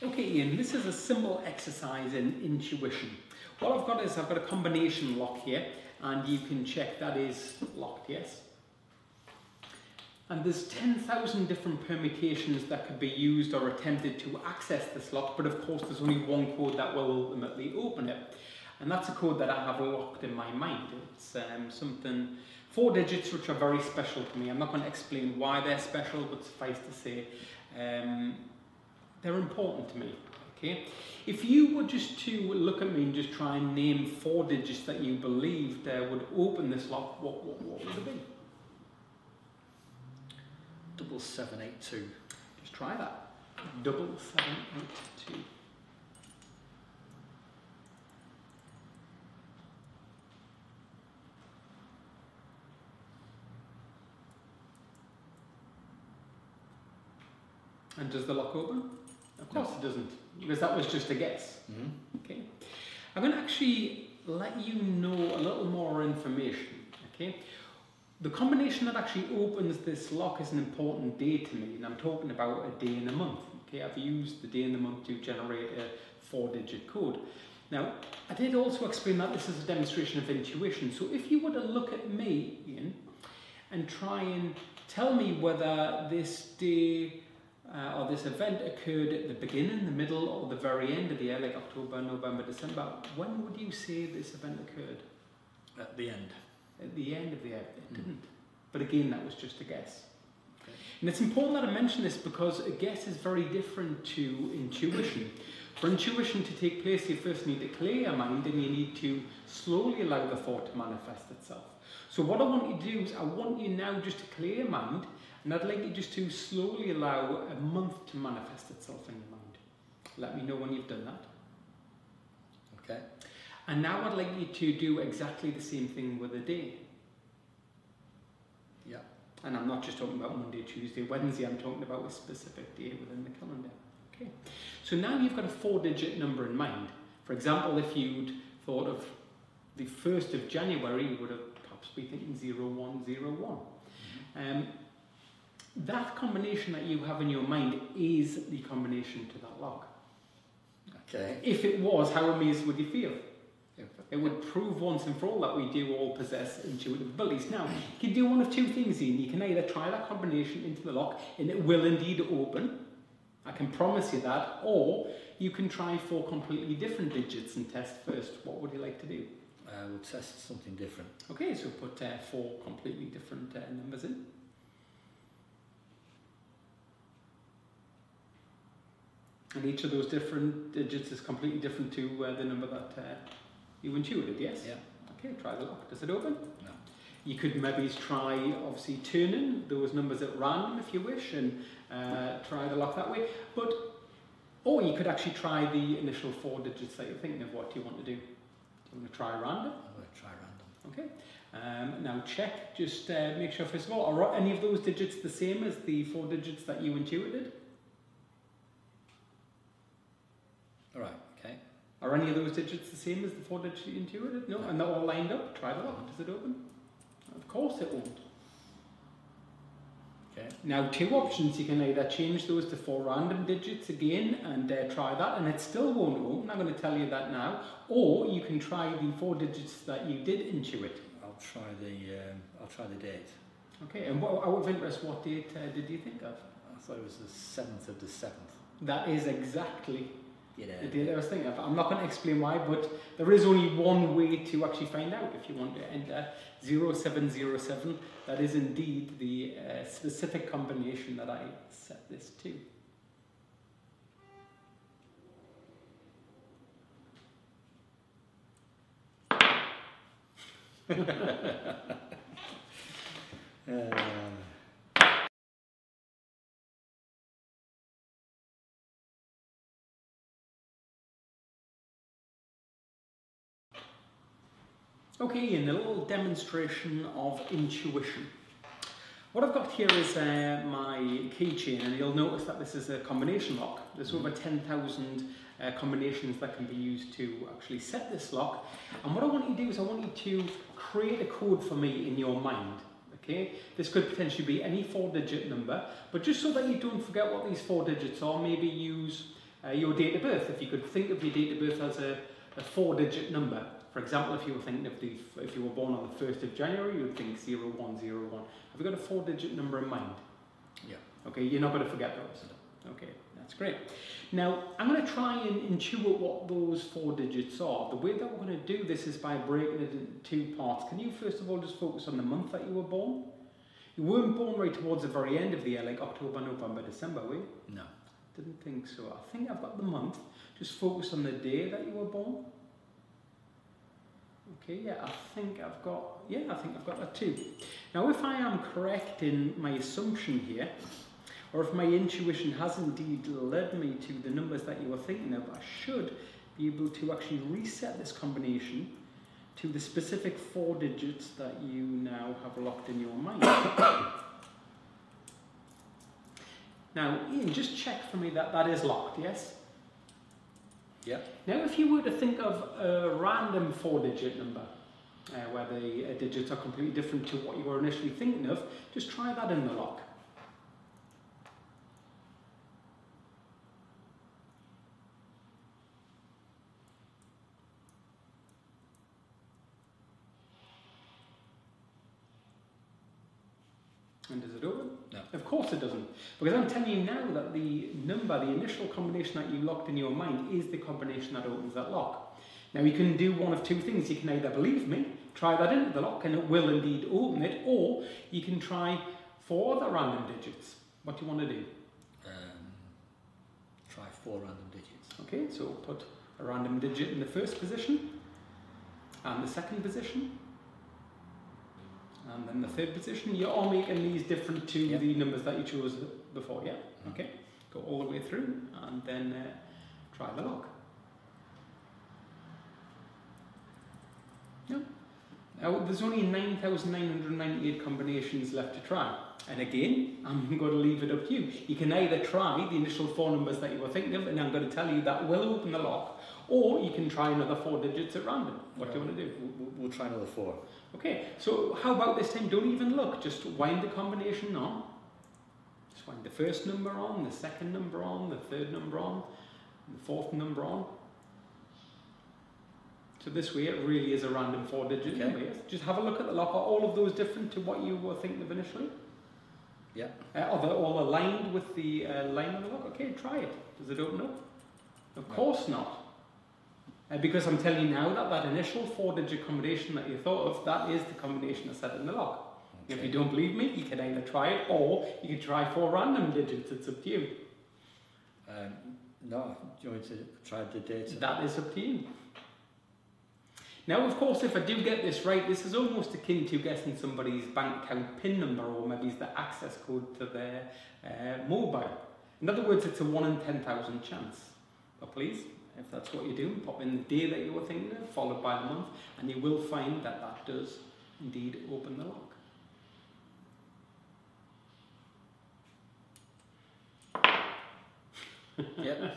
Okay, Ian, this is a simple exercise in intuition. What I've got is I've got a combination lock here, and you can check that is locked, yes? And there's 10,000 different permutations that could be used or attempted to access this lock, but of course there's only one code that will ultimately open it. And that's a code that I have locked in my mind. It's something, 4 digits which are very special to me. I'm not going to explain why they're special, but suffice to say, they're important to me, okay? If you were just to look at me and just try and name 4 digits that you believed would open this lock, what would it be? 7782. Just try that. 7782. And does the lock open? Of course it doesn't, because that was just a guess. Okay. I'm going to actually let you know a little more information. Okay. The combination that actually opens this lock is an important day to me, and I'm talking about a day in a month. Okay. I've used the day in the month to generate a 4-digit code. Now, I did also explain that this is a demonstration of intuition. So if you were to look at me, Ian, and try and tell me whether this day or this event occurred at the beginning, the middle, or the very end of the year, like October, November, December, when would you say this event occurred? At the end. At the end of the year, it didn't. But again, that was just a guess. Okay. And it's important that I mention this because a guess is very different to intuition. For intuition to take place, you first need to clear your mind and you need to slowly allow the thought to manifest itself. So what I want you to do is I want you now just to clear your mind, and I'd like you just to slowly allow a month to manifest itself in your mind. Let me know when you've done that. Okay. And now I'd like you to do exactly the same thing with a day. Yeah. And I'm not just talking about Monday, Tuesday, Wednesday, I'm talking about a specific day within the calendar. Okay. So now you've got a 4-digit number in mind. For example, if you'd thought of the 1st of January, you would have perhaps be thinking 0101. That combination that you have in your mind is the combination to that lock. Okay. If it was, how amazed would you feel? It would prove once and for all that we do all possess intuitive abilities. Now, you can do one of 2 things, Ian. You can either try that combination into the lock and it will indeed open. I can promise you that. Or you can try 4 completely different digits and test first. What would you like to do? We'll test something different. Okay, so put 4 completely different numbers in. And each of those different digits is completely different to the number that you intuited, yes? Yeah. Okay, try the lock. Does it open? No. You could maybe try, obviously, turning those numbers at random if you wish, and try the lock that way. Or you could actually try the initial 4 digits that you're thinking of. What do you want to do? Do you want to try random? I'm going to try random. Okay. Now check, just make sure first of all, are any of those digits the same as the 4 digits that you intuited? Alright, okay. Are any of those digits the same as the 4 digits you intuited? No? And they're all lined up? Try the lock. Does it open? Of course it won't. Okay. Now 2 options. You can either change those to 4 random digits again and try that, and it still won't open. I'm going to tell you that now. Or you can try the 4 digits that you did intuit. I'll try the date. Okay, and out of interest, what date did you think of? I thought it was the 7th of the 7th. That is exactly Yeah. the date I was thinking of. I'm not going to explain why, but there is only one way to actually find out. If you want to enter 0707, that is indeed the specific combination that I set this to. Okay, and a little demonstration of intuition. What I've got here is my keychain, and you'll notice that this is a combination lock. There's over 10,000 combinations that can be used to actually set this lock. And what I want you to do is I want you to create a code for me in your mind. Okay, this could potentially be any 4-digit number, but just so that you don't forget what these 4 digits are, maybe use your date of birth. If you could think of your date of birth as a 4-digit number. For example, if you were thinking of if you were born on the 1st of January, you would think 0101. Have you got a 4-digit number in mind? Yeah. Okay, you're not going to forget those. Okay, that's great. Now, I'm going to try and intuit what those 4 digits are. The way that we're going to do this is by breaking it into 2 parts. Can you first of all just focus on the month that you were born? You weren't born right towards the very end of the year, like October, November, December, were you? No. Didn't think so. I think I've got the month. Just focus on the day that you were born. Okay, yeah, I think I've got that too. Now, if I am correct in my assumption here, or if my intuition has indeed led me to the numbers that you were thinking of, I should be able to actually reset this combination to the specific 4 digits that you now have locked in your mind. Now, Ian, just check for me that that is locked, yes? Yeah. Now, if you were to think of a random 4-digit number, where the digits are completely different to what you were initially thinking of, just try that in the lock. And does it open? No. Of course it doesn't. Because I'm telling you now that the number, the initial combination that you locked in your mind is the combination that opens that lock. Now you can do one of 2 things. You can either believe me, try that into the lock and it will indeed open it, or you can try 4 other random digits. What do you want to do? Try 4 random digits. Okay, so put a random digit in the first position, and the second position, and then the 3rd position. You're all making these different to the numbers that you chose before, yeah? Okay, go all the way through and then try the lock. No. Now, there's only 9,998 combinations left to try. And again, I'm going to leave it up to you. You can either try the initial 4 numbers that you were thinking of, and I'm going to tell you that will open the lock, or you can try another 4 digits at random. What do you want to do? We'll try another 4. Okay, so how about this time? Don't even look, just wind the combination on. Just wind the first number on, the second number on, the 3rd number on, the 4th number on. So this way it really is a random 4-digit number. Yes? Just have a look at the lock. Are all of those different to what you were thinking of initially? Yeah. Are they all aligned with the line on the lock? Okay, try it. Does it open up? Of course not. Because I'm telling you now that that initial 4-digit combination that you thought of, that is the combination that's set in the lock. Okay. If you don't believe me, you can either try it, or you can try 4 random digits. It's up to you. No, do you want me to try the data? That is up to you. Now, of course, if I do get this right, this is almost akin to guessing somebody's bank account PIN number, or maybe it's the access code to their mobile. In other words, it's a 1 in 10,000 chance. But please, if that's what you're doing, pop in the day that you were thinking of, followed by the month, and you will find that that does indeed open the lock. Yep.